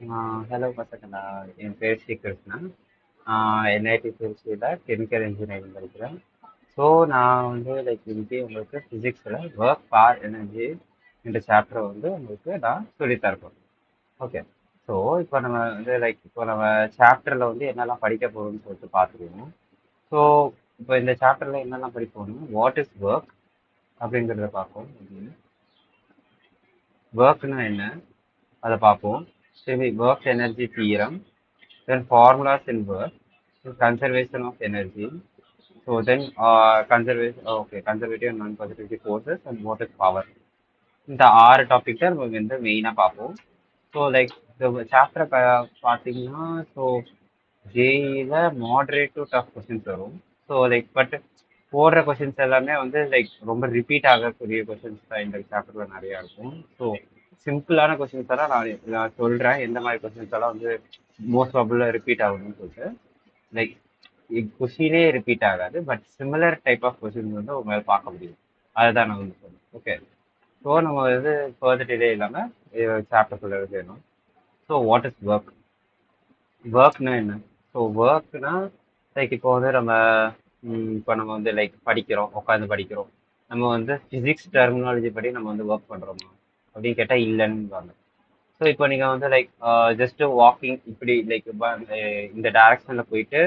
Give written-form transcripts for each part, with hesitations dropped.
Hello பசங்களா, என் பேர் Srikrishna. NIT திருச்சியில் கெமிக்கல் இன்ஜினியரிங் படிக்கிறேன். ஸோ நான் வந்து இன்னைக்கு உங்களுக்கு ஃபிசிக்ஸில் ஒர்க் ஃபார் எனர்ஜி இந்த சாப்டரை வந்து உங்களுக்கு நான் சொல்லித்தரப்போம். ஓகே. ஸோ இப்போ நம்ம வந்து இப்போ நம்ம சாப்டரில் வந்து என்னெல்லாம் படிக்க போகிறோம்னு சொல்லிட்டு பார்த்துருவோம். ஸோ இப்போ இந்த சாப்டரில் என்னெல்லாம் படிப்போம்னா வாட் இஸ் ஒர்க் அப்படிங்கிறத பார்ப்போம். ஒர்க்னா என்ன அதை பார்ப்போம். சரி, work energy theorem, then formulas in work, then conservation of energy. So then conservation, okay, conservative and non-conservative forces and what is power. இந்த 6 டாபிக் தான் நம்ம வந்து மெயினாக பார்ப்போம். ஸோ இந்த சாப்டரை பார்த்தீங்கன்னா, ஸோ ஜேஇல மாடரேட் டு டஃப் கொஸ்டின்ஸ் வரும். ஸோ பட் போடுற கொஸ்டின்ஸ் எல்லாமே வந்து ரொம்ப ரிப்பீட் ஆகக்கூடிய கொஸ்டின்ஸ் தான் இந்த சாப்டரில் நிறையா இருக்கும். ஸோ சிம்பிளான கொஸ்டின்ஸ் எல்லாம் நான் சொல்கிறேன் எந்த மாதிரி கொஸ்டின்ஸ் எல்லாம் வந்து மோஸ்ட் ப்ராபபிளாக ரிப்பீட் ஆகணும்னு சொல்லிட்டு. லைக் கொஸ்டினே ரிப்பீட் ஆகாது, but similar type of question வந்து உங்களால் பார்க்க முடியும். அதுதான் நான் வந்து சொல்றேன். ஓகே. ஸோ நம்ம வந்து ஃபர்தர் டிலே இல்லாமல் சாப்டர் சொல்ல வேணும். So what is work? ஒர்க்னா என்ன? ஸோ ஒர்க்னா இப்போ வந்து இப்போ நம்ம வந்து படிக்கிறோம், உட்காந்து படிக்கிறோம். நம்ம வந்து ஃபிசிக்ஸ் டெர்மினாலஜி படி நம்ம வந்து ஒர்க் பண்ணுறோமா அப்படின்னு கேட்டால் இல்லைன்னு. ஸோ இப்போ நீங்கள் வந்து ஜஸ்ட் வாக்கிங் இப்படி இந்த டைரக்ஷனில் போயிட்டு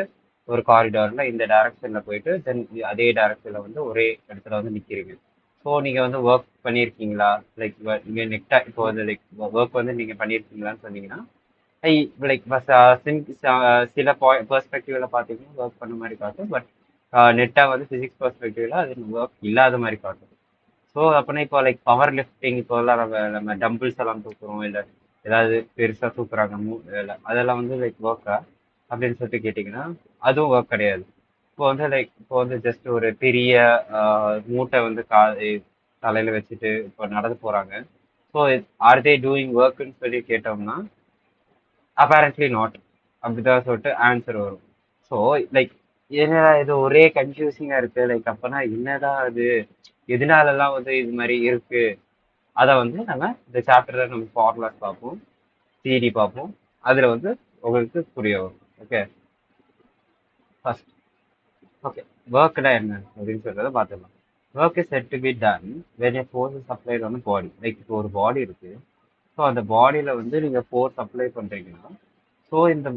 ஒரு காரிடாரில் இந்த டைரக்ஷனில் போயிட்டு தென் அதே டைரக்ஷனில் வந்து ஒரே இடத்துல வந்து நிற்கிறீங்க. ஸோ நீங்கள் வந்து ஒர்க் பண்ணியிருக்கீங்களா? நீங்கள் நெக்டாக இப்போ வந்து ஒர்க் வந்து நீங்கள் பண்ணியிருக்கீங்களான்னு சொன்னீங்கன்னா லைக் சில பெர்ஸ்பெக்டிவ்ல பார்த்தீங்கன்னா ஒர்க் பண்ண மாதிரி காட்டும், பட் நெட்டாக வந்து ஃபிசிக்ஸ் பெர்ஸ்பெக்டிவ்ல அது ஒர்க் இல்லாத மாதிரி காட்டும். ஸோ அப்படின்னா இப்போ பவர் லிஃப்டிங் இப்போ எல்லாம் நம்ம டம்பிள்ஸ் எல்லாம் தூக்குறோம், இல்லை ஏதாவது பெருசாக தூக்குறாங்க அதெல்லாம் வந்து ஒர்க்கா அப்படின்னு சொல்லிட்டு கேட்டிங்கன்னா அதுவும் ஒர்க் கிடையாது. இப்போ வந்து ஜஸ்ட் ஒரு பெரிய மூட்டை வந்து தலையில வச்சுட்டு இப்போ நடந்து போறாங்க. ஸோ ஆர் தே டூயிங் ஒர்க்குன்னு சொல்லி கேட்டோம்னா அப்பேரண்ட்லி நாட் அப்படிதான் சொல்லிட்டு ஆன்சர் வரும். ஸோ லைக் என்னடா இது ஒரே கன்ஃபியூசிங்கா இருக்கு, அப்பனா என்னடா அது, எதனாலலாம் வந்து இது மாதிரி இருக்கு, அதை வந்து நம்ம இந்த சாப்டர்ல நம்ம ஃபார்முலாஸ் பார்ப்போம், தியரி பார்ப்போம். அதுல வந்து உங்களுக்கு புரிய வரும். ஓகே. ஃபர்ஸ்ட் ஓகே, ஒர்க்னா என்ன அப்படின்னு சொல்றத பார்த்துக்கலாம். Work is set to be done when A force is applied on பாடி. இப்போ ஒரு பாடி இருக்கு. ஸோ அந்த பாடியில வந்து நீங்க ஃபோர்ஸ் அப்ளை பண்றீங்கன்னா, ஸோ இந்த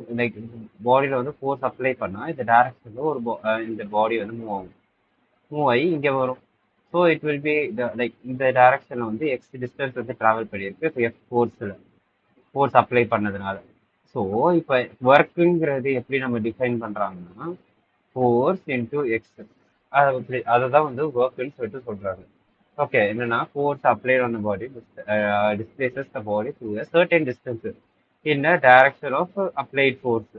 பாடியில வந்து ஃபோர்ஸ் அப்ளை பண்ணா இந்த டைரக்ஷன்ல இந்த பாடி வந்து மூவ் ஆகி இங்க வரும். ஸோ இட் வில் பி இந்த டைரக்ஷன்ல வந்து எக்ஸ் டிஸ்டன்ஸ் வந்து டிராவல் பண்ணியிருக்கு. இப்போ எஃப் ஃபோர்ஸ் அப்ளை பண்ணதுனால. ஸோ இப்போ ஒர்க்குங்கிறது எப்படி நம்ம டிஃபைன் பண்றாங்கன்னா ஃபோர்ஸ் இன்டூ எக்ஸ், அதை தான் வந்து ஒர்க்குன்னு சொல்லிட்டு சொல்றாங்க. ஓகே, என்னன்னா force applied on the body displaces the body through a certain distance in a direction of applied force.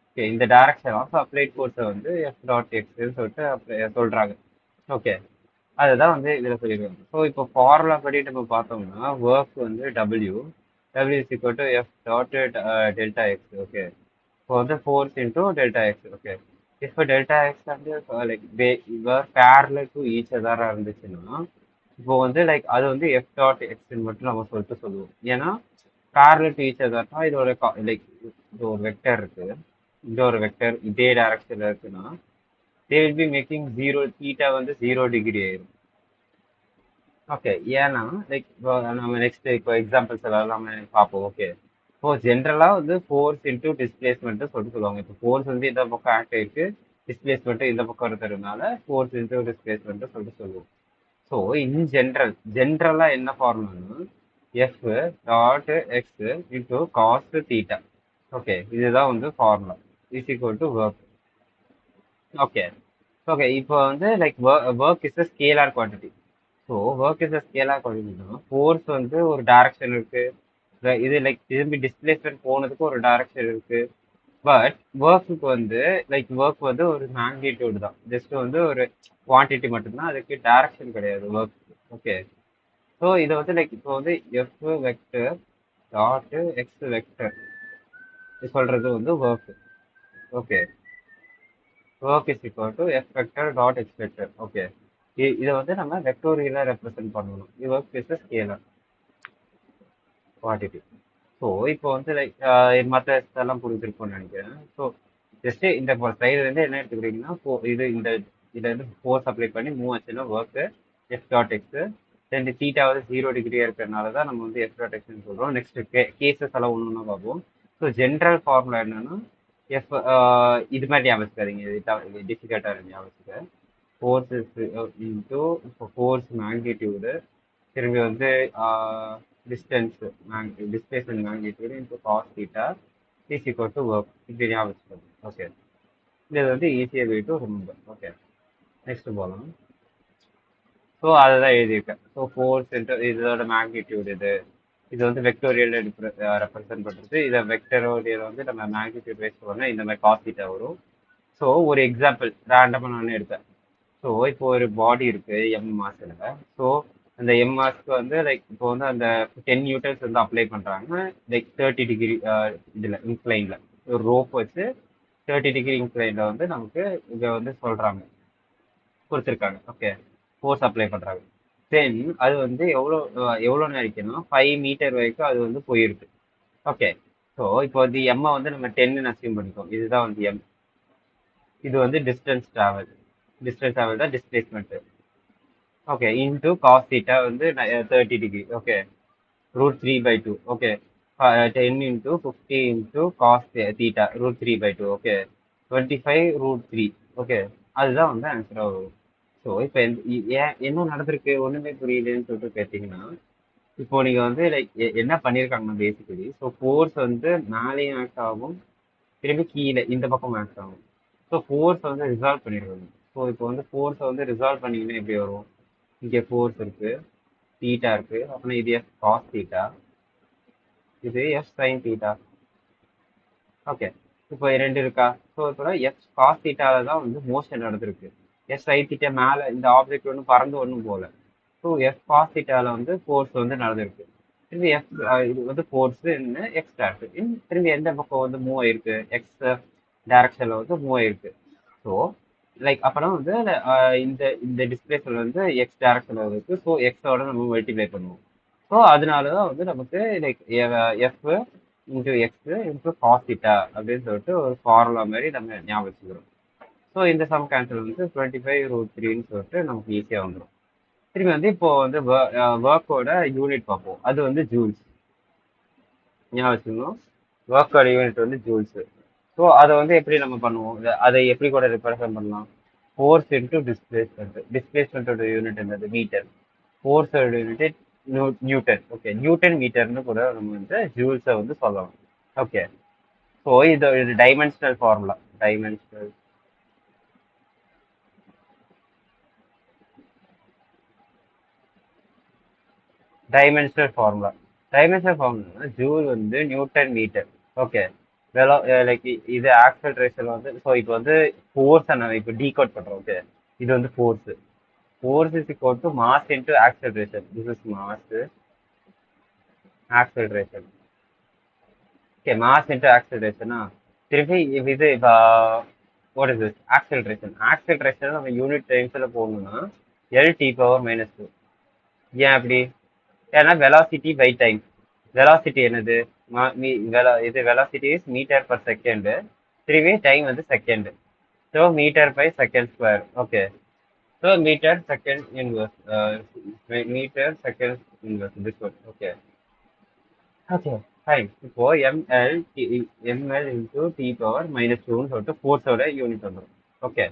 Okay, இந்த டைரக்ஷன் ஆஃப் அப்ளைட் ஃபோர்ஸை வந்து எஃப் டாட் எக்ஸ்ன்னு சொல்லிட்டு சொல்றாங்க. ஓகே, அதுதான் வந்து இதில் சொல்லியிருக்காங்க. ஸோ இப்போ ஃபார்முலா படி நம்ம பார்த்தோம்னா ஒர்க் வந்து W is equal to F dot delta X. Okay, இப்போ வந்து force into delta X. Okay, இப்போ டெல்டா எக்ஸ் வந்து பேரலல் டு ஈச் அதராக இருந்துச்சுன்னா இப்போ வந்து அது வந்து எஃப் டாட் எக்ஸ்ன்னு மட்டும் நம்ம சொல்லிட்டு சொல்லுவோம். ஏன்னா பேரலல் டு ஈச் அதர்னா இதோட இது ஒரு வெக்டர் இருக்கு, இந்த ஒரு வெக்டர் இதே டைரக்ஷன்ல இருக்குன்னா they will be making zero, theta வந்து 0 டிகிரி ஆயிரும். ஓகே, ஏன்னா நம்ம நெக்ஸ்ட் இப்போ எக்ஸாம்பிள்ஸ் எல்லாம் நம்ம பார்ப்போம். ஓகே, இப்போ ஜென்ரலா வந்து ஃபோர்ஸ் இன்டூ டிஸ்பிளேஸ்மெண்ட் சொல்லிட்டு சொல்லுவாங்க. இப்போ ஃபோர்ஸ் வந்து இந்த பக்கம் ஆக்ட் ஆயிருக்கு, டிஸ்பிளேஸ்மெண்ட் இந்த பக்கம் இருக்கிறதுனால ஃபோர்ஸ் இன்டூ டிஸ்பிளேஸ்மெண்ட் சொல்லிட்டு சொல்லுவோம். ஸோ இன் ஜென்ரலா என்ன ஃபார்முலான்னா F dot X into cos theta. Okay, இதுதான் வந்து formula is equal to work. Okay. Okay, இப்போ வந்து work is a scalar quantity. So work is a scalar குவான்டிட்டினா ஃபோர்ஸ் வந்து ஒரு டைரக்ஷன் இருக்கு, இது திரும்பி டிஸ்பிளேஸ்மெண்ட் போனதுக்கு ஒரு டைரக்ஷன் இருக்கு. பட் ஒர்க்குக்கு வந்து ஒர்க் வந்து ஒரு மேக்னிடியூட் தான், ஜஸ்ட் வந்து ஒரு குவான்டிட்டி மட்டும்தான், அதுக்கு டைரக்ஷன் கிடையாது ஒர்க். ஓகே, ஸோ இதை வந்து இப்போ வந்து F vector dot X vector சொல்றது வந்து work. Okay, work is equal to F vector dot X vector. Okay, இதை வந்து நம்ம வெக்டோரியலா ரெப்ரசென்ட் பண்ணணும். இது work is scalar quantity. So இப்போ வந்து லைக் மற்ற இதெல்லாம் கொடுத்துருக்கோம்னு நினைக்கிறேன். ஸோ ஜஸ்ட் இந்த சைடு வந்து என்ன எடுத்துக்கிறீங்கன்னா இது இந்த இதுல இருந்து ஃபோர்ஸ் அப்ளை பண்ணி மூவ் ஆச்சுன்னா ஒர்க்கு எஃப் டாட் எக்ஸ். ரெண்டு தீட்டா வந்து 0 டிகிரியா இருக்கிறதுனால தான் நம்ம வந்து எஃப் டாட் எக்ஸ்னு சொல்றோம். நெக்ஸ்ட் கேசஸ் எல்லாம் ஒன்று ஒன்றா பார்ப்போம். ஸோ ஜென்ரல் ஃபார்முலா என்னன்னா எஃப் இது மாதிரி ஞாபகம் வச்சுக்காதீங்க, இது டிஃபிகல்ட்டாக இருக்கு ஞாபகம் வச்சுக்க. ஃபோர்ஸ் இன்டூ இப்போ ஃபோர்ஸ் மேக்னிடியூடு திரும்பி வந்து distance displacement magnitude into cos theta is equal to work. இப்படி ஞாபகம் வச்சுக்கோங்க. ஓகே, இது வந்து ஈஸியாக way to remember. Okay, next போகலாம். ஸோ அதை தான் எழுதியிருக்கேன். ஸோ ஃபோர்ஸ் இன்ட்டு இதோட மேக்னிடியூட் இது வந்து வெக்டோரியல் ரெப்ரசென்ட் பண்ணுறது. இதை வெக்டோரியல் வந்து நம்ம மேக்னிடியூட் பேஸ் பண்ணால் இந்த மாதிரி காஸ் தீட்டா வரும். ஸோ ஒரு எக்ஸாம்பிள் ரேண்டமாக நான் எடுத்தேன். ஸோ இப்போ ஒரு பாடி இருக்கு எம் மாஸ்ல. ஸோ அந்த எம் மாஸ்க்கு வந்து லைக் இப்போ வந்து அந்த 10 நியூட்டன்ஸ் வந்து அப்ளை பண்றாங்க லைக் 30 டிகிரி இதுல இன்க்ளைன்ல ஒரு ரோப் வச்சு 30 டிகிரி இன்க்ளைன்ல வந்து நமக்கு இதை வந்து சொல்றாங்க, கொடுத்துருக்காங்க. ஓகே, ஃபோர்ஸ் அப்ளை பண்றாங்க. தென் அது வந்து எவ்வளோ நேரிக்குன்னா 5 மீட்டர் வரைக்கும் அது வந்து போயிருக்கு. ஓகே, ஸோ இப்போ வந்து எம்மை வந்து நம்ம 10 அசியூம் பண்ணிக்கோம். இதுதான் வந்து எம். இது வந்து டிஸ்டன்ஸ் டிராவல் தான் displacement. Okay, into cos theta வந்து 30 degree. Okay, √3/2. Okay, 10 into 50 into cos theta √3/2. Okay, 25 √3. Okay, அதுதான் வந்து ஆன்சராக வரும். ஸோ இப்போ ஏன் என்ன நடந்திருக்கு ஒன்றுமே புரியலன்னு சொல்லிட்டு கேட்டிங்கன்னா, இப்போ நீங்கள் வந்து லைக் என்ன பண்ணியிருக்காங்கன்னா பேசிக்கலி ஸோ ஃபோர்ஸ் வந்து மேலேயும் ஆக்ட் ஆகும், திரும்பி கீழே இந்த பக்கம் ஆக்ட் ஆகும். ஸோ ஃபோர்ஸ் வந்து ரிசால்வ் பண்ணிடுவாங்க. ஸோ இப்போ வந்து ஃபோர்ஸை வந்து ரிசால்வ் பண்ணிங்கன்னா எப்படி வரும்? இங்கே ஃபோர்ஸ் இருக்கு, தீட்டா இருக்கு, அப்புறம் இது எஃப் காஸ் தீட்டா, இது எஃப் சைன் தீட்டா. ஓகே, இப்போ ரெண்டு இருக்கா? ஸோ இப்போ எஃப் காஸ் தீட்டால தான் வந்து மோஷன் நடந்திருக்கு. எஃப் சைன் தீட்டா மேலே இந்த ஆப்ஜெக்ட் ஒன்றும் பறந்து ஒன்றும் போகல. ஸோ எஃப் காஸ் தீட்டால வந்து ஃபோர்ஸ் வந்து நடந்திருக்கு. திரும்பி எஃப் இது வந்து ஃபோர்ஸ் எக்ஸ் டேரக்ட் திரும்பி எந்த பக்கம் வந்து மூவ் ஆயிருக்கு? எக்ஸ் டைரக்ஷன்ல வந்து மூவ் ஆயிருக்கு. ஸோ லைக் அப்புறம் வந்து இந்த இந்த டிஸ்பிளேஸ்மெண்ட் வந்து எக்ஸ் டைரக்ஷன்ல இருக்கு. ஸோ எக்ஸோட நம்ம மல்டிப்ளை பண்ணுவோம். ஸோ அதனால தான் வந்து நமக்கு like F into X into cos theta அப்படின்னு சொல்லிட்டு ஒரு ஃபார்முலா மாதிரி நம்ம ஞாபகம் வச்சுக்கிறோம். ஸோ இந்த சம் கேன்சல் வந்து 25 √3ன்னு சொல்லிட்டு நமக்கு ஈஸியாக வந்துடும். திரும்பி வந்து இப்போ வந்து ஒர்க்கோட யூனிட் பார்ப்போம். அது வந்து ஜூல்ஸ் ஞாபகம் வச்சுக்கணும். ஒர்க்கோட யூனிட் வந்து ஜூல்ஸ். ஸோ அதை வந்து எப்படி நம்ம பண்ணுவோம்? அதை எப்படி கூட ரெப்ரசென்ட் பண்ணலாம்? Force into displacement. டிஸ்பிளேஸ்மெண்ட்டோட யூனிட் என்னது? மீட்டர். ஃபோர்ஸோட யூனிட் நியூட்டன். ஓகே, நியூட்டன் மீட்டர்னு கூட நம்ம வந்து ஜூல்ஸை வந்து சொல்லலாம். ஓகே, ஸோ இது dimensional formula. Dimensional formula joule வந்து நியூட்டன் மீட்டர். ஓகே, லைக் இது ஆக்சலரேஷன் வந்து ஸோ இப்போ வந்து ஃபோர்ஸை நம்ம இப்போ டீகோட் பண்ணுறோம். ஓகே, இது வந்து force is equal to mass into acceleration. This is mass, acceleration. Okay, mass into acceleration. திருப்பி இது what is this? Acceleration நம்ம யூனிட் டைம்ஸ்ல போகணும்னா L(t^-2). ஏன் அப்படி? ஏன்னா வெலாசிட்டி பை டைம். வெலாசிட்டி என்னது? இது velocity is meter per second. திரும்பி டைம் வந்து second. So meter by second square. Okay, so meter second inverse. this one. Okay. Okay, fine. இப்போ ml into t^-2ன்னு சொல்லிட்டு ஃபோர்ஸோட யூனிட் வந்துடும். ஓகே,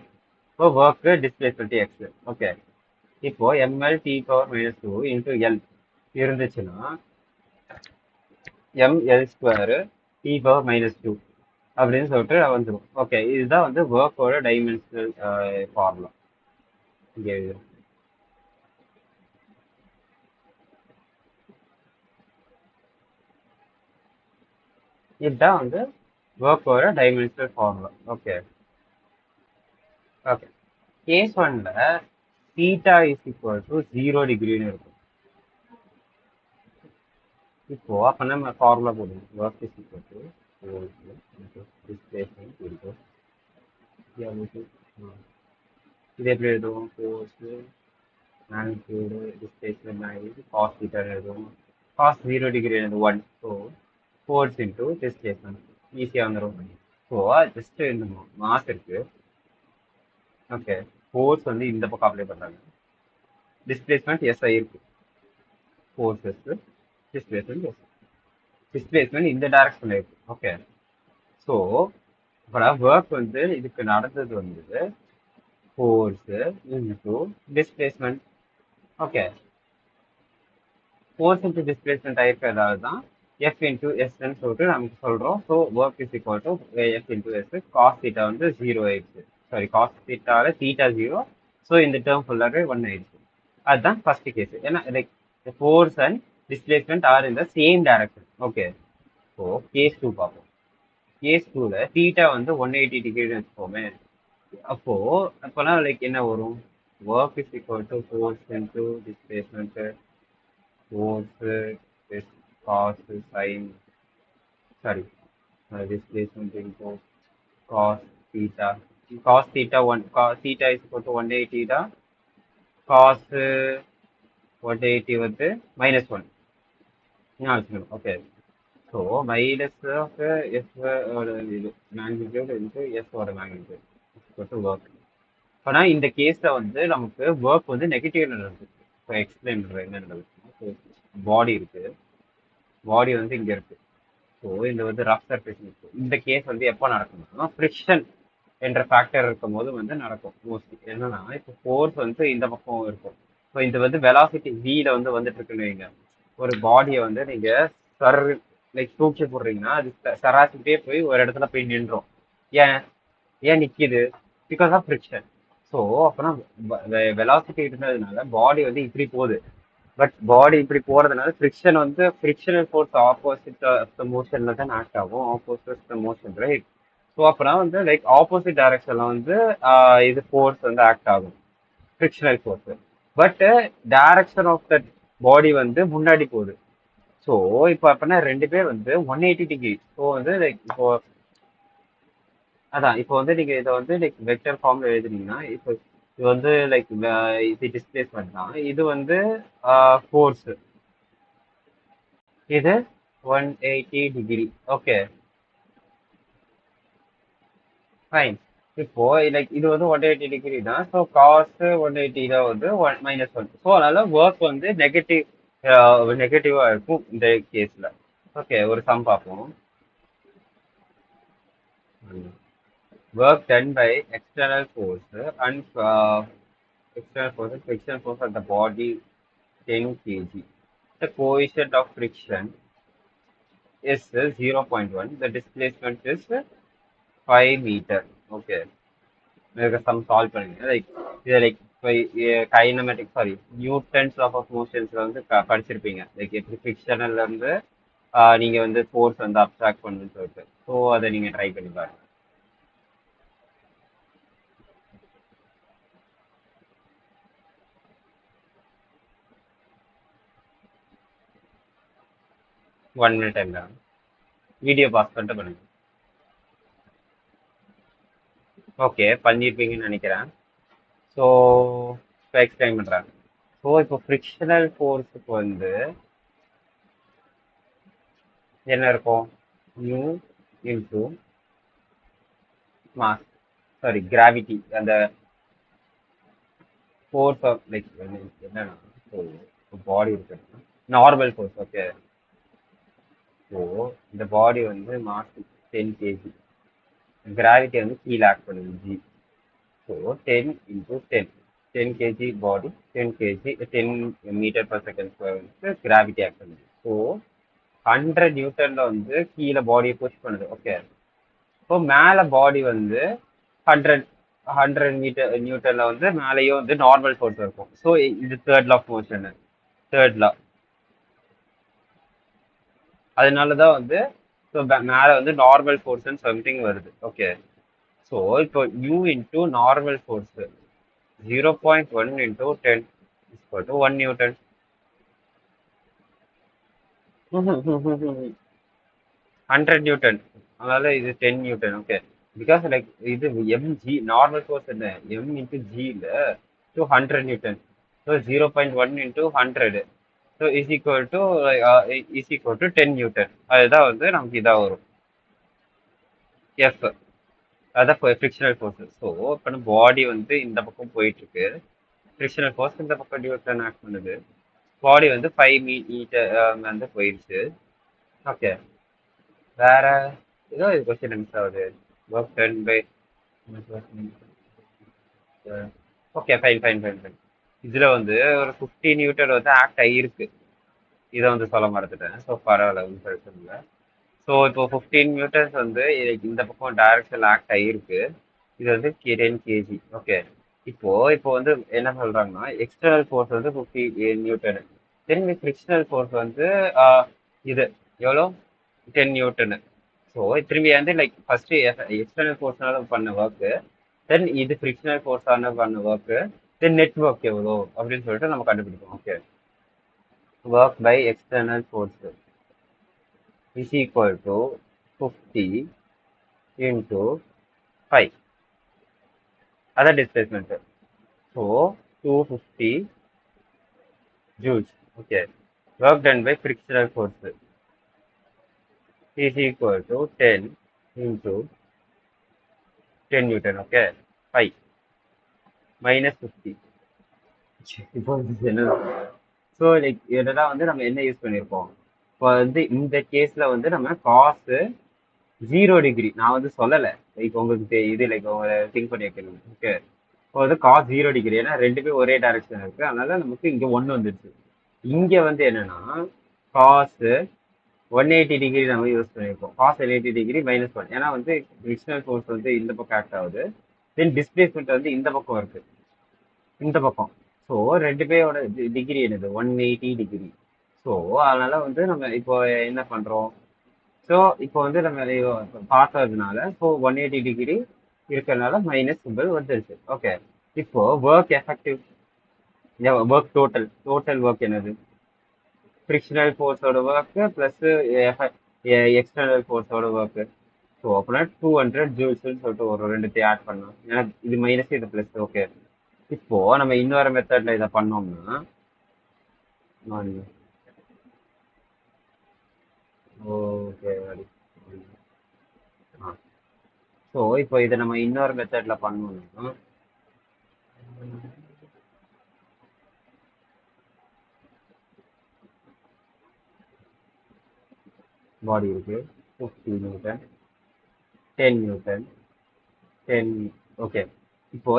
இப்போ ஒர்க்கு டிஸ்பிளேஸ்மெண்ட் எக்ஸ். ஓகே, இப்போ ml t^-2 into L இருந்துச்சுன்னா ml² t^-2 அப்படின்னு சொல்லிட்டு வந்துடும். ஓகே, இதுதான் வந்து ஒர்க்கோட டைமென்ஷனல் ஃபார்முலா. இங்கே இதுதான் வந்து ஒர்க்கோட dimensional formula. Okay, okay. Case 1ல தீட்டா இஸ் ஈக்குவல் டு 0 டிகிரின்னு இருக்கும். இப்போ அப்போ நம்ம ஃபார்முலா போடுவோம். Work is equal to displacement into இது எப்படி எழுதுவோம்? Force magnitude displacement magnitude cos theta எழுதுவோம். காஸ் 0 டிகிரி எழுது 1. ஸோ ஃபோர்ஸ் இன்டூ டிஸ்பிளேஸ்மெண்ட் ஈஸியாக வந்துடும். ஸோ ஜஸ்ட் இந்த மாஸ் இருக்கு. ஓகே, ஃபோர்ஸ் வந்து இந்த பக்கம் அப்ளை பண்ணுறாங்க, டிஸ்பிளேஸ்மெண்ட் எஸ்ஐ இருக்கு. Force S, displacement S. Displacement இந்த டைரக்ஷன்ல இருக்கு. ஓகே, ஸோ இப்போ ஒர்க் வந்து இதுக்கு நடந்தது வந்து force into displacement. Okay, force into displacement ஆயிருக்கிறதால தான் எஃப் இன்டூ எஸ்ன்னு சொல்லிட்டு நமக்கு சொல்கிறோம். So work is equal to F into S. Cos theta வந்து 0 ஆயிடுச்சு. சாரி, காஸ் தீட்டாவில் தீட்டா 0. ஸோ இந்த டேர்ம் ஃபுல்லாகவே 1 ஆயிடுச்சு. அதுதான் ஃபர்ஸ்ட் கேஸ். ஏன்னா like force and displacement are in the same direction. Okay, so case 2 பார்ப்போம். கேஸ் 2ல தீட்டா வந்து 180 டிகிரின்னு வச்சுக்கோமே. அப்போலாம் லைக் என்ன வரும்? Work is equal to force into displacement. Force cos sin, sorry, displacement into cos theta. Cos theta 1, cos theta is equal to 180 da. Cos 180 வந்து -1. Okay, so minus of s or magnitude into s or magnitude equal to work. ஆனா இந்த கேஸ்ல வந்து நமக்கு work வந்து நெகட்டிவ்ல நடக்குது. இப்போ explain பண்றேன் என்ன நடக்குது. பாடி இருக்கு, பாடி வந்து இங்க இருக்கு. ஸோ இந்த வந்து ரஃப் சர்ஃபேஸ் இருக்கு. இந்த கேஸ் வந்து எப்போ நடக்கும்னா ஃப்ரிக்ஷன் என்ற ஃபேக்டர் இருக்கும் போது வந்து நடக்கும் மோஸ்ட்லி. என்னன்னா இப்போ ஃபோர்ஸ் வந்து இந்த பக்கம் இருக்கும். ஸோ இது வந்து வெலாசிட்டி வீல வந்து வந்துட்டு இருக்குன்னு வைங்க. ஒரு பாடியை வந்து நீங்க சர் லைக் தூக்கி போடுறீங்கன்னா அது சராசிட்டே போய் ஒரு இடத்துல போய் நின்றோம். ஏன் ஏன் நிக்குது? Because of friction. ஸோ அப்போனா வெலாசிட்டி இருந்ததுனால பாடி வந்து இப்படி போகுது. பட் பாடி இப்படி போறதுனால ஃப்ரிக்ஷன் வந்து frictional force opposite of the மோஷன்ல தான் ஆக்ட் ஆகும். Opposite of the motion, right? So அப்போனா வந்து லைக் ஆப்போசிட் டைரக்ஷன்ல வந்து இது ஃபோர்ஸ் வந்து ஆக்ட் ஆகும், frictional force. But direction of the body வந்து முன்னாடி போகுது. ஸோ இப்போ அப்படின்னா ரெண்டு பேர் வந்து 180 டிகிரி. ஸோ வந்து லைக் இப்போ அதான் இப்போ வந்து நீங்க இதை வந்து லைக் வெக்டர் ஃபார்ம்ல எழுதுனீங்கன்னா இப்போ இது வந்து லைக் இது டிஸ்பிளேஸ்மெண்ட் தான், இது வந்து ஃபோர்ஸ், இது 180 டிகிரி. Okay, fine. இப்போ லைக் இது வந்து 180 டிகிரி தான். ஸோ காஸ் 180 தான் வந்து -1. ஸோ அதனால ஒர்க் வந்து நெகட்டிவா இருக்கும் இந்த கேஸ்ல. ஓகே, ஒரு சம் பார்ப்போம். Work done by external force and external force, friction force of the body 10 kg. The coefficient of friction is 0.1. The displacement is 5 meter. Okay. Some solve பண்ணுங்க. Like இது like kinematic sorry Newton's of மோஷன்ஸ்ல வந்து படிச்சிருப்பீங்க. Like எப்படி ஃபிக்ஷனல்ல இருந்து நீங்க வந்து force வந்து அப்ட்ராக்ட் பண்ணணும்னு சொல்லிட்டு. ஸோ அதை நீங்க ட்ரை பண்ணி பாருங்க. ஒன் மினிட் டைம் தான். வீடியோ பாஸ் பண்ணிட்டு பண்ணுங்க. ஓகே, பண்ணியிருப்பீங்கன்னு நினைக்கிறேன். ஸோ இப்போ எக்ஸ்பிளைன் பண்ணுறாங்க. ஸோ இப்போ ஃப்ரிக்ஷனல் ஃபோர்ஸுக்கு வந்து என்ன இருக்கும்? New into mass, sorry gravity. அந்த ஃபோர்ஸ் ஆஃப் லைக் என்னன்னா பாடி இருக்கு, நார்மல் ஃபோர்ஸ். ஓகே, ஸோ இந்த பாடி வந்து மாஸ் 10 kg, கிராவிட்டி வந்து கீழே ஆக்ட் பண்ணுது G. So 10 into 10 kg body, 10 kg 10 meter per second square வந்து கிராவிட்டி ஆக்ட் பண்ணுது. ஸோ 100 நியூட்டன்ல வந்து கீழே பாடியை புஷ் பண்ணுது. ஓகே, இப்போ மேலே பாடி வந்து 100 மீட்டர் நியூட்டன்ல வந்து மேலேயும் வந்து நார்மல் ஃபோர்ஸ் இருக்கும். ஸோ இது third law of motion, third law. அதனால தான் வந்து ஸோ மேலே வந்து நார்மல் ஃபோர்ஸ்ன்னு சம்திங் வருது. ஓகே, ஸோ இப்போ u into normal force 0.1 into 10 is equal to 1 Newton. 100 Newton. அதனால இது 10 Newton. ஓகே, பிகாஸ் லைக் இது mg நார்மல் ஃபோர்ஸ் என்ன m into g இல்ல. So 100 Newton. So 0.1 into 100. So is equal to 10 Newton. அதுதான் வந்து நமக்கு இதாக வரும் எஃப். அதான் ஃப்ரிக்ஷனல் ஃபோர்ஸ். ஸோ இப்போ நம்ம பாடி வந்து இந்த பக்கம் போயிட்டு இருக்கு, ஃப்ரிக்ஷனல் ஃபோர்ஸ் இந்த பக்கம் நியூட்டன் ஆக்ட் பண்ணுது. பாடி வந்து 5 மீட்டர் வந்து போயிடுச்சு. ஓகே, வேற ஏதோ இது கொஸ்டின் மிஸ் ஆகுது. Work done by okay, fine fine fine fine. இதுல வந்து ஒரு 50 நியூட்டன் வந்து ஆக்ட் ஆகியிருக்கு. இதை வந்து சொல்ல மறந்துட்டேன். ஸோ பரவாயில்ல, ஒன்றும் பிரச்சனை இல்லை. ஸோ இப்போ 15 நியூட்டன்ஸ் வந்து இந்த பக்கம் டைரக்ஷன் ஆக்ட் ஆகியிருக்கு. இது வந்து 10 கேஜி. ஓகே, இப்போ வந்து என்ன சொல்றாங்கன்னா எக்ஸ்டர்னல் ஃபோர்ஸ் வந்து 50 நியூட்டன், திரும்பி ஃப்ரிக்ஷனல் ஃபோர்ஸ் வந்து இது எவ்வளோ 10 நியூட்டனு. ஸோ திரும்பி வந்து லைக் ஃபர்ஸ்ட் எக்ஸ்டர்னல் ஃபோர்ஸ்னால பண்ண ஒர்க்கு, தென் இது ஃப்ரிக்ஷனல் ஃபோர்ஸான பண்ண ஒர்க்கு, தென் நெட் ஒர்க் எவ்வளோ அப்படின்னு சொல்லிட்டு நம்ம கண்டுபிடிப்போம். Okay, work by external force is equal to 50 into 5. அதான் displacement. So 250 joules. Okay, work done by frictional force is equal to 10 into 10 Newton. Okay, 5 minus 50. இப்போ வந்து என்ன, ஸோ லைக் இதெல்லாம் வந்து நம்ம என்ன யூஸ் பண்ணியிருக்கோம். இப்போ வந்து இந்த கேஸ்ல வந்து நம்ம காசு 0 டிகிரி நான் வந்து சொல்லலை. லைக் உங்களுக்கு இது லைக் உங்களை திங்க் பண்ணி வைக்கணும். ஓகே, இப்போ வந்து காஸ் 0 டிகிரி, ஏன்னா ரெண்டுமே ஒரே டைரக்ஷன் இருக்கு, அதனால நமக்கு இங்க 1 வந்துருச்சு. இங்க வந்து என்னன்னா காஸ் 180 டிகிரி நம்ம யூஸ் பண்ணியிருக்கோம். காஸ் 180 டிகிரி -1, ஏன்னா வந்து ஃப்ரிக்ஷனல் ஃபோர்ஸ் வந்து இந்த பக்கம் ஆக்ட் ஆகுது, தென் டிஸ்பிளேஸ்மெண்ட் வந்து இந்த பக்கம் இருக்கு, இந்த பக்கம். ஸோ ரெண்டு பேரோட டிகிரி என்னது 180 டிகிரி. ஸோ அதனால வந்து நம்ம இப்போ என்ன பண்றோம், ஸோ இப்போ வந்து நம்ம பார்த்ததுனால ஸோ 180 டிகிரி இருக்கிறதுனால மைனஸ் சிம்பிள் வந்துருச்சு. ஓகே, இப்போ work effective, work total work என்னது, ஃப்ரிக்ஷனல் ஃபோர்ஸோட ஒர்க்கு ப்ளஸ் எக்ஸ்டர்னல் ஃபோர்ஸோட ஒர்க்கு. ஸோ அப்படின்னா 200 ஜூல்ஸ்ன்னு சொல்லிட்டு ஒரு ரெண்டுத்தையும் ஆட் பண்ணலாம், ஏன்னா இது மைனஸ் இது ப்ளஸ். ஓகே, இப்போ நம்ம இன்னொரு மெத்தட்ல இதை பண்ணோம்னா ஓகே, ஸோ இப்போ இதை நம்ம இன்னொரு மெத்தட்ல பண்ணோம்னா பாடி இருக்கு 50 நியூட்டன், 10 நியூட்டன், 10. ஓகே, இப்போ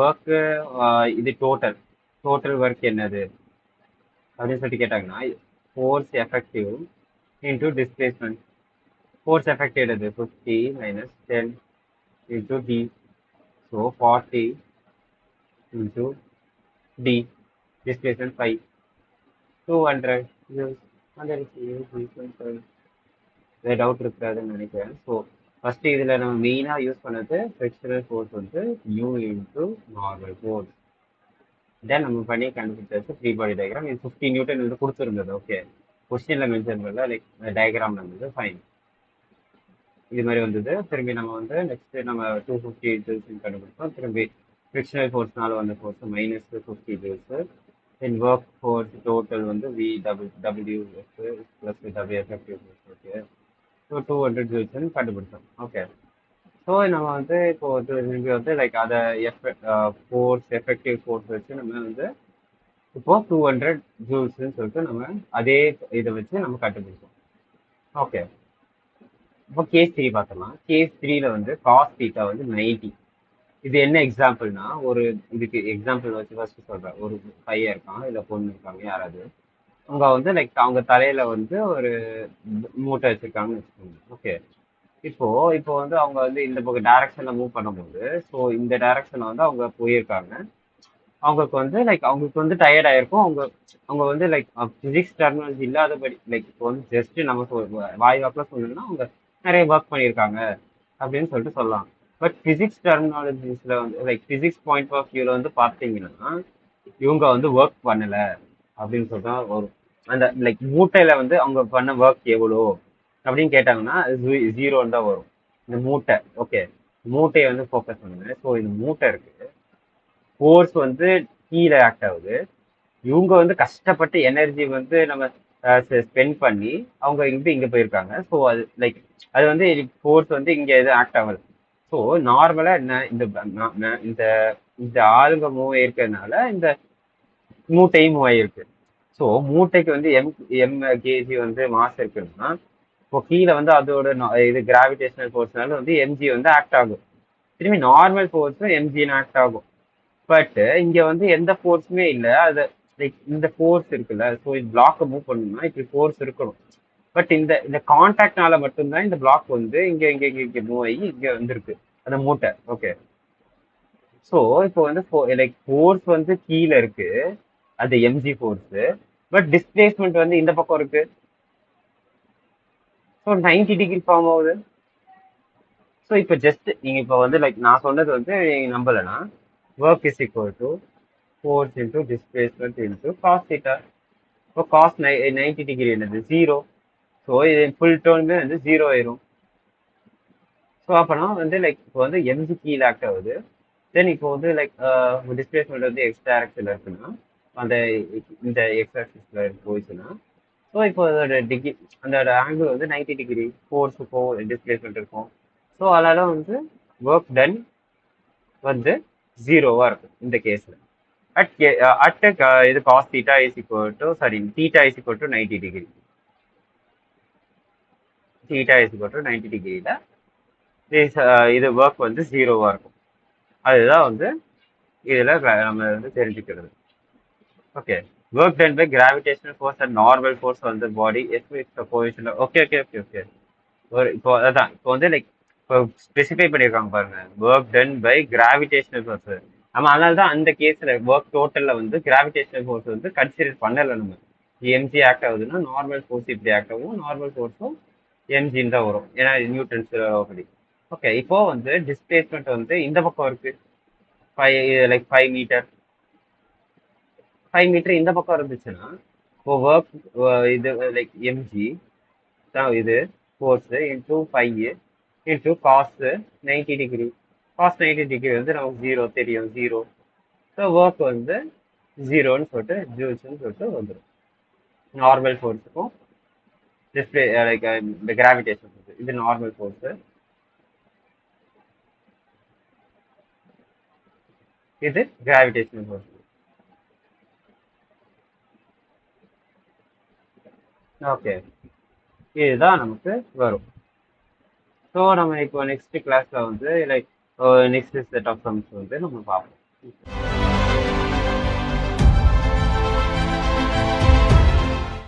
ஒர்க்கு இது டோட்டல் ஒர்க் என்னது அப்படின்னு சொல்லிட்டு கேட்டாங்கன்னா force effective into displacement. Force effective என்னது 50 minus 10 into d. So 40 into d, displacement 5, 200 joules. Doubt இருக்காதுன்னு நினைக்கிறேன். ஸோ ஃபர்ஸ்ட் இதில் நம்ம மெயினாக யூஸ் பண்ணது ஃப்ரிக்ஷனல் ஃபோர்ஸ் வந்து u இன்டூ நார்மல் ஃபோர்ஸ். தென் நம்ம பண்ணி கண்டுபிடிச்சாச்சு ஃப்ரீ பாடி டயக்ராம். இது 50 நியூட்டன் வந்து கொடுத்துருந்தது. ஓகே, கொஸ்டினில் மென்ஷன் பண்ணல, லைக் டயக்ராம் இருந்தது. ஃபைன், இது மாதிரி வந்தது. திரும்பி நம்ம வந்து நெக்ஸ்ட் நம்ம 250 ஜூல்ஸ் கண்டுபிடிச்சோம். திரும்பி ஃப்ரிக்ஷனல் ஃபோர்ஸ்னால வந்த force -50 joules. Then work force total வந்து V W plus W effective force. Okay, so 200 ஜூல்ஸ்ன்னு கண்டுபிடிச்சோம். ஓகே, ஸோ நம்ம வந்து இப்போ திரும்பி வந்து லைக் அதை ஃபோர்ஸ் எஃபெக்டிவ் ஃபோர்ஸ் வச்சு நம்ம வந்து இப்போ 200 ஜூல்ஸ்ன்னு சொல்லிட்டு நம்ம அதே இதை வச்சு நம்ம கண்டுபிடிச்சோம். ஓகே, இப்போ கேஸ் 3 பார்த்துக்கலாம். கேஸ் 3ல வந்து காஸ் தீட்டா வந்து 90. இது என்ன எக்ஸாம்பிள்னா, ஒரு இதுக்கு எக்ஸாம்பிள் வச்சு ஃபர்ஸ்ட் சொல்றேன். ஒரு பையன் இருக்கான், இல்ல பொண்ணு இருக்காங்க, யாராவது அவங்க வந்து லைக் அவங்க தலையில வந்து ஒரு மூட்டை வச்சிருக்காங்கன்னு வச்சுக்கோங்க. ஓகே, இப்போ இப்போ வந்து அவங்க வந்து இந்த பக்கம் டைரக்ஷன்ல மூவ் பண்ணும்போது, ஸோ இந்த டைரக்ஷன்ல வந்து அவங்க போயிருக்காங்க. அவங்களுக்கு வந்து லைக் அவங்களுக்கு வந்து டயர்ட் ஆயிருக்கும். அவங்க அவங்க வந்து லைக் பிசிக்ஸ் டெர்மினாலஜி இல்லாதபடி, லைக் இப்போ வந்து ஜஸ்ட் நம்ம வாய் வாக்கில் சொல்லணும்னா அவங்க நிறைய ஒர்க் பண்ணியிருக்காங்க அப்படின்னு சொல்லிட்டு சொல்லலாம். பட் பிசிக்ஸ் டெர்மினாலஜிஸ்ல வந்து லைக் பிசிக்ஸ் பாயிண்ட் ஆஃப் வியூல வந்து பார்த்தீங்கன்னா இவங்க வந்து ஒர்க் பண்ணல அப்படின்னு சொல்லிட்டு வரும். அந்த லைக் மூட்டையில வந்து அவங்க பண்ண ஒர்க் எவ்வளோ அப்படின்னு கேட்டாங்கன்னா ஜீரோன்னு தான் வரும். இந்த மூட்டை, ஓகே, மூட்டையை வந்து ஃபோக்கஸ் பண்ணுங்க. ஸோ இந்த மூட்டை இருக்கு, ஃபோர்ஸ் வந்து கீழே ஆக்ட் ஆகுது, இவங்க வந்து கஷ்டப்பட்டு எனர்ஜி வந்து நம்ம ஸ்பெண்ட் பண்ணி அவங்க இங்க போயிருக்காங்க. ஸோ அது லைக் அது வந்து ஃபோர்ஸ் வந்து இங்க எதுவும் ஆக்ட் ஆகல. ஸோ நார்மலா என்ன இந்த இந்த ஆளுங்க மூவ் ஆயிருக்கிறதுனால இந்த மூட்டையும் மூவ் ஆயிருக்கு. ஸோ மூட்டைக்கு வந்து எம் கேஜி வந்து மாஸ் இருக்குன்னா இப்போ கீழே வந்து அதோட இது கிராவிடேஷனல் ஃபோர்ஸ்னால வந்து எம்ஜி வந்து ஆக்ட் ஆகும். திரும்பி நார்மல் ஃபோர்ஸும் எம்ஜின்னு ஆக்ட் ஆகும். பட் இங்க வந்து எந்த ஃபோர்ஸுமே இல்லை. அது லைக் இந்த ஃபோர்ஸ் இருக்குல்ல, ஸோ இது பிளாக்கை மூவ் பண்ணணும்னா இப்படி ஃபோர்ஸ் இருக்கணும். பட் இந்த இந்த கான்டாக்ட்னால மட்டும்தான் இந்த பிளாக் வந்து இங்க மூவ் ஆகி இங்க வந்திருக்கு அந்த மூட்டை. ஓகே, ஸோ இப்போ வந்து லைக் ஃபோர்ஸ் வந்து கீழே இருக்கு, அது எம்ஜி ஃபோர்ஸ். பட் டிஸ்பிளேஸ்மெண்ட் வந்து இந்த பக்கம் இருக்கு. ஸோ 90 டிகிரி ஃபார்ம் ஆகுது. ஸோ இப்போ ஜஸ்ட் நீங்க இப்போ வந்து லைக் நான் சொன்னது வந்து நீங்க நம்பலைன்னா work is equal to force into displacement into cos theta. இப்போ காஸ் 90 டிகிரி என்னது ஜீரோ. ஸோ இது ஃபுல் டோனுமே வந்து ஜீரோ ஆயிரும். ஸோ அப்போனா வந்து லைக் இப்போ வந்து எம்ஜி கீழே ஆக்ட் ஆகுது. தென் இப்போ வந்து லைக் டிஸ்பிளேஸ்மெண்ட் வந்து எக்ஸ் டைரக்ஷன்ல இருக்குன்னா அந்த இந்த எக்ஸ் ஆக்சிஸ்ல போயிடுச்சுன்னா ஸோ இப்போ அதோட டிகிரி அந்த ஆங்கிள் வந்து 90 டிகிரி ஃபோர்ஸுக்கும் டிஸ்பிளேஸ்மெண்ட் இருக்கும். ஸோ அதனால வந்து ஒர்க் டன் வந்து ஜீரோவா இருக்கும் இந்த கேஸ்ல. அட் அட் இது cos theta is equal to sorry theta is equal to 90 degree. Theta is equal to 90 டிகிரியில இது ஒர்க் வந்து ஜீரோவா இருக்கும். அதுதான் வந்து இதுல நம்ம வந்து தெரிஞ்சுக்கிறது. Okay, work done by gravitational force and normal force on the body position. Okay okay okay okay. ஒரு இப்போ அதான் இப்போ வந்து லைக் இப்போ ஸ்பெசிஃபை பண்ணியிருக்காங்க பாருங்க, work done by gravitational force. நம்ம அதனால தான் அந்த கேஸ்ல ஒர்க் டோட்டல்ல வந்து கிராவிடேஷனல் ஃபோர்ஸ் வந்து கன்சிடர் பண்ணல. நம்ம எம்ஜி ஆக்ட் ஆகுதுன்னா நார்மல் ஃபோர்ஸ் இப்படி ஆக்ட் ஆகும், நார்மல் ஃபோர்ஸும் எம்ஜின்னு தான் வரும், ஏன்னா நியூட்டன்ஸ் அப்படி. ஓகே, இப்போ வந்து டிஸ்பிளேஸ்மெண்ட் வந்து இந்த பக்கம் இருக்கு, 5 மீட்டர். 5 மீட்டர் இந்த பக்கம் இருந்துச்சுன்னா இப்போ ஒர்க் இது லைக் எம்ஜி தான் இது force into 5 into cos 90 degree. Cos 90 degree வந்து நமக்கு ஜீரோ தெரியும், ஜீரோ. ஸோ ஒர்க் வந்து ஜீரோன்னு சொல்லிட்டு ஜூல்ஸ்ன்னு சொல்லிட்டு வந்துடும். நார்மல் ஃபோர்ஸுக்கும் டிஸ்பிளே லைக் இந்த கிராவிடேஷன் ஃபோர்ஸ் இது நார்மல் ஃபோர்ஸு, இது கிராவிடேஷனல் ஃபோர்ஸ். ஓகே, இதுதான் நமக்கு வரும். ஸோ நம்ம இப்போ நெக்ஸ்ட் கிளாஸ்ல வந்து like next set of sums வந்து நம்ம பார்ப்போம்.